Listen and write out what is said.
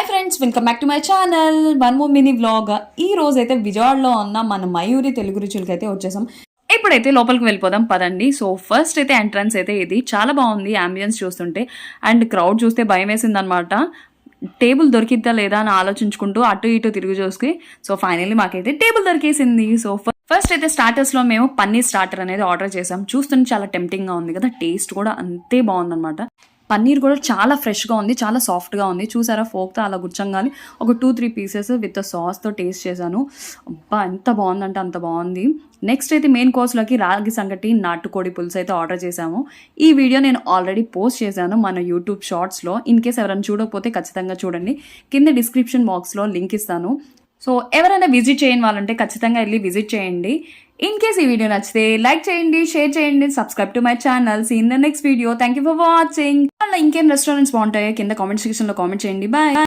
Hi friends, welcome back to my channel. One more mini vlog. ఈ రోజు అయితే విజయవాడలో ఉన్న మన మయూరి తెలుగు రుచులకి అయితే వచ్చేసాం. ఇప్పుడైతే లోపలికి వెళ్ళిపోదాం పదండి. సో ఫస్ట్ అయితే ఎంట్రన్స్ అయితే ఇది చాలా బాగుంది అంబియన్స్ చూస్తుంటే, అండ్ క్రౌడ్ చూస్తే భయం వేసింది అనమాట. టేబుల్ దొరికిద్దా లేదా అని ఆలోచించుకుంటూ అటు ఇటు తిరిగి చూసుకుని సో ఫైనల్లీ మాకైతే టేబుల్ దొరికేసింది. సో ఫస్ట్ అయితే స్టార్టర్స్లో మేము పన్నీర్ స్టార్టర్ అనేది ఆర్డర్ చేసాం. చూస్తుంటే చాలా టెంప్టింగ్గా ఉంది కదా, టేస్ట్ కూడా అంతే బాగుందన్నమాట. పన్నీర్ కూడా చాలా ఫ్రెష్గా ఉంది, చాలా సాఫ్ట్గా ఉంది. చూసారా, ఫోక్తో అలా గుచ్చంగానే ఒక 2-3 పీసెస్ విత్ సాస్తో టేస్ట్ చేశాను. అబ్బా ఎంత బాగుందంటే అంత బాగుంది. నెక్స్ట్ అయితే మెయిన్ కోర్స్లోకి రాగి సంగటి నాటుకోడి పులుసు అయితే ఆర్డర్ చేశాము. ఈ వీడియో నేను ఆల్రెడీ పోస్ట్ చేశాను మన యూట్యూబ్ షార్ట్స్లో. ఇన్ కేస్ ఎవరైనా చూడకపోతే ఖచ్చితంగా చూడండి, కింద డిస్క్రిప్షన్ బాక్స్లో లింక్ ఇస్తాను. సో ఎవరైనా విజిట్ చేయని వాళ్ళంటే ఖచ్చితంగా వెళ్ళి విజిట్ చేయండి. ఇన్ కేస్ ఈ వీడియో నచ్చితే లైక్ చేయండి, షేర్ చేయండి, subscribe to my channel. See in the next video. Thank you for watching. అలా ఇంకేం రెస్టారెంట్స్ బాగుంటాయో కింద కామెంట్ సెక్షన్లో కామెంట్ చేయండి. బాయ్.